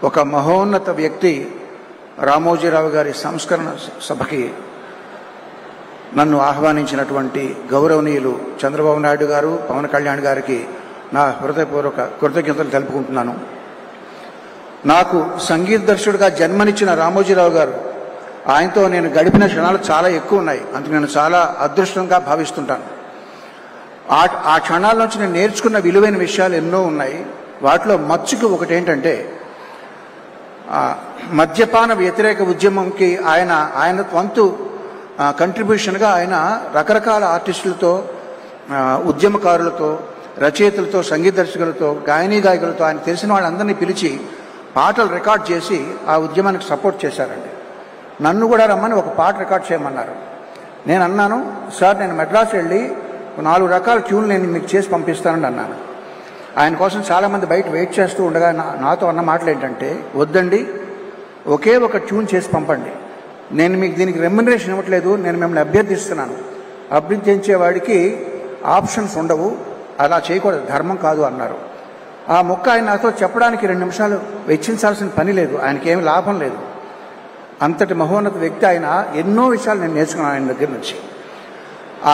ఒక మహోన్నత వ్యక్తి రామోజీరావు గారి సంస్కరణ సభకి నన్ను ఆహ్వానించినటువంటి గౌరవనీయులు చంద్రబాబు నాయుడు గారు, పవన్ కళ్యాణ్ గారికి నా హృదయపూర్వక కృతజ్ఞతలు తెలుపుకుంటున్నాను. నాకు సంగీత దర్శకుడిగా జన్మనిచ్చిన రామోజీరావు గారు, ఆయనతో నేను గడిపిన క్షణాలు చాలా ఎక్కువ ఉన్నాయి. అందుకు నేను చాలా అదృష్టంగా భావిస్తుంటాను. ఆ క్షణాల నుంచి నేను నేర్చుకున్న విలువైన విషయాలు ఎన్నో ఉన్నాయి. వాటిలో మచ్చుకు ఒకటి ఏంటంటే, మద్యపాన వ్యతిరేక ఉద్యమంకి ఆయన వంతు కంట్రిబ్యూషన్గా ఆయన రకరకాల ఆర్టిస్టులతో, ఉద్యమకారులతో, రచయితలతో, సంగీత దర్శకులతో, గాయకులతో ఆయన తెలిసిన వాళ్ళందరినీ పిలిచి పాటలు రికార్డ్ చేసి ఆ ఉద్యమానికి సపోర్ట్ చేశారండి. నన్ను కూడా రమ్మని ఒక పాట రికార్డ్ చేయమన్నారు. నేను అన్నాను, సార్ నేను మెడ్రాస్ వెళ్ళి 4 రకాల ట్యూన్లు నేను మీకు చేసి పంపిస్తానని అన్నాను. ఆయన కోసం చాలామంది బయట వెయిట్ చేస్తూ ఉండగా నాతో అన్న మాటలు ఏంటంటే, వద్దండి, ఒకే ఒక ట్యూన్ చేసి పంపండి, నేను మీకు దీనికి రెమ్యునరేషన్ ఇవ్వట్లేదు, నేను మిమ్మల్ని అభ్యర్థిస్తున్నాను, అభ్యర్థించేవాడికి ఆప్షన్స్ ఉండవు, అలా చేయకూడదు, ధర్మం కాదు అన్నారు. ఆ మొక్క ఆయన నాతో చెప్పడానికి 2 నిమిషాలు వెచ్చించాల్సిన పని లేదు, ఆయనకి ఏమి లాభం లేదు. అంతటి మహోన్నత వ్యక్తి ఆయన. ఎన్నో విషయాలు నేను నేర్చుకున్నాను ఆయన దగ్గర నుంచి.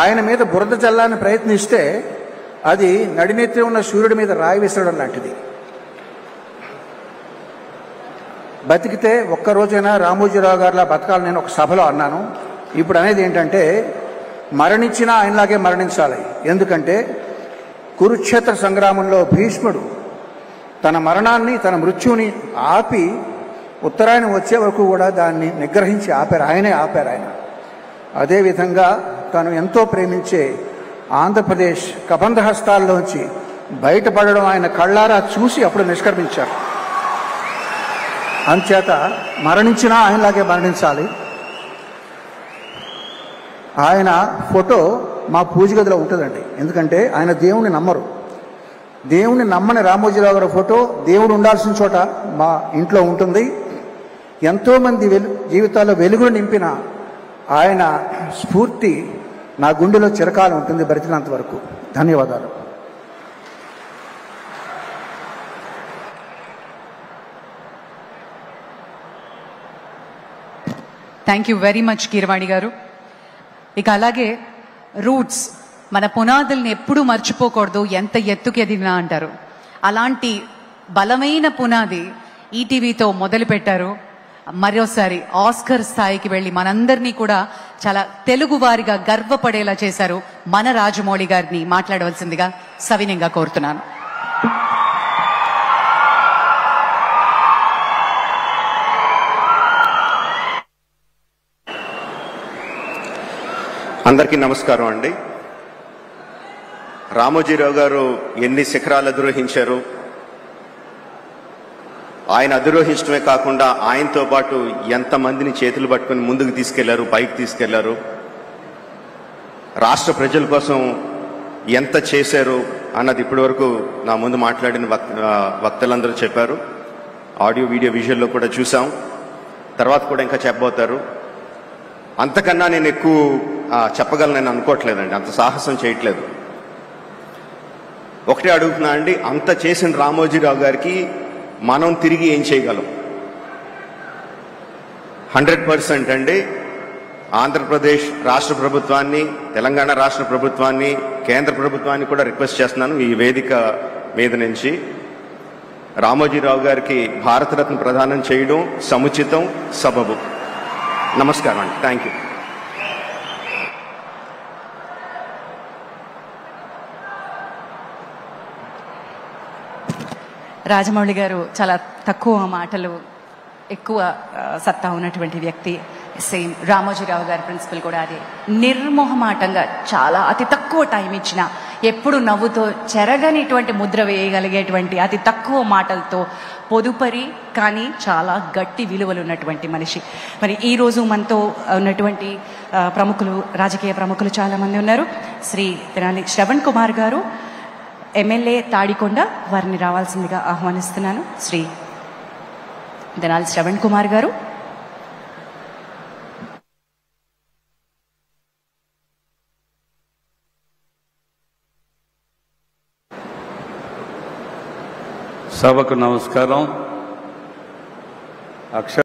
ఆయన మీద బురద చల్లాలని ప్రయత్నిస్తే అది నడినెత్తి ఉన్న సూర్యుడి మీద రాయి విసరడం లాంటిది. బతికితే ఒక్కరోజైనా రామోజీరావు గారిలా బతకాలని నేను ఒక సభలో అన్నాను. ఇప్పుడు అనేది ఏంటంటే, మరణించినా ఆయనలాగే మరణించాలి. ఎందుకంటే కురుక్షేత్ర సంగ్రామంలో భీష్ముడు తన మరణాన్ని, తన మృత్యుని ఆపి ఉత్తరాయణం వచ్చే వరకు కూడా దాన్ని నిగ్రహించి ఆపారు. ఆయనే ఆపారు ఆయన. అదేవిధంగా తను ఎంతో ప్రేమించే ఆంధ్రప్రదేశ్ కబంధ హస్తాల్లోంచి బయటపడడం ఆయన కళ్ళారా చూసి అప్పుడు నిష్క్రమించారు. అంచేత మరణించినా ఆయనలాగే మరణించాలి. ఆయన ఫోటో మా పూజ గదిలో ఉంటుందండి. ఎందుకంటే ఆయన దేవుణ్ణి నమ్మరు. దేవుణ్ణి నమ్మని రామోజీరావు గారి ఫోటో దేవుడు ఉండాల్సిన చోట మా ఇంట్లో ఉంటుంది. ఎంతోమంది జీవితాల్లో వెలుగులు నింపిన ఆయన స్ఫూర్తి నా గుండెలో చిరకాలం ఉంటుంది బ్రతికినంత వరకు. ధన్యవాదాలు. Thank you very much Keeravani గారు. ఇక అలాగే రూట్స్, మన పునాదుల్ని ఎప్పుడూ మర్చిపోకూడదు, ఎంత ఎత్తుకి ఎదిగినా అంటారు. అలాంటి బలమైన పునాది ఈటీవీతో మొదలు పెట్టారు. మరోసారి ఆస్కర్ స్థాయికి వెళ్ళి మనందరినీ కూడా చాలా తెలుగు వారిగా గర్వపడేలా చేశారు. మన రాజమౌళి గారిని మాట్లాడవలసిందిగా సవినయంగా కోరుతున్నాను. అందరికీ నమస్కారం అండి. రామోజీరావు గారు ఎన్ని శిఖరాలు అధిరోహించారు, ఆయన అధిరోహించడమే కాకుండా ఆయనతో పాటు ఎంతమందిని చేతులు పట్టుకుని ముందుకు తీసుకెళ్లారు, పైకి తీసుకెళ్లారు, రాష్ట్ర ప్రజల కోసం ఎంత చేశారు అన్నది ఇప్పటివరకు నా ముందు మాట్లాడిన వక్తలందరూ చెప్పారు. ఆడియో వీడియో విజువల్లో కూడా చూసాం, తర్వాత కూడా ఇంకా చెప్పబోతారు. అంతకన్నా నేను ఎక్కువ చెప్పగలను అనుకోవట్లేదండి, అంత సాహసం చేయట్లేదు. ఒకటే అడుగుతున్నా అండి, అంత చేసిన రామోజీరావు గారికి మనం తిరిగి ఏం చేయగలం? 100% అండి. ఆంధ్రప్రదేశ్ రాష్ట్ర ప్రభుత్వాన్ని, తెలంగాణ రాష్ట్ర ప్రభుత్వాన్ని, కేంద్ర ప్రభుత్వాన్ని కూడా రిక్వెస్ట్ చేస్తున్నాను ఈ వేదిక మీద నుంచి, రామోజీరావు గారికి భారతరత్న ప్రదానం చేయడం సముచితం, సబబు. నమస్కారం అండి. Thank you. రాజమౌళి గారు చాలా తక్కువ మాటలు, ఎక్కువ సత్తా ఉన్నటువంటి వ్యక్తి. సేమ్ రామోజీరావు గారి ప్రిన్సిపల్ కూడా అదే. నిర్మోహమాటంగా చాలా అతి తక్కువ టైం ఇచ్చిన, ఎప్పుడు నవ్వుతో చెరగనిటువంటి ముద్ర వేయగలిగేటువంటి, అతి తక్కువ మాటలతో పొదుపరి కానీ చాలా గట్టి విలువలు ఉన్నటువంటి మనిషి. మరి ఈరోజు మనతో ఉన్నటువంటి ప్రముఖులు, రాజకీయ ప్రముఖులు చాలామంది ఉన్నారు. శ్రీ తెనాలి శ్రవణ్ కుమార్ గారు, ఎమ్మెల్యే తాడికొండ, వారిని రావాల్సిందిగా ఆహ్వానిస్తున్నాను. శ్రీ తెనాలి శ్రవణ్ కుమార్ గారు. సభకు నమస్కారం. అక్షర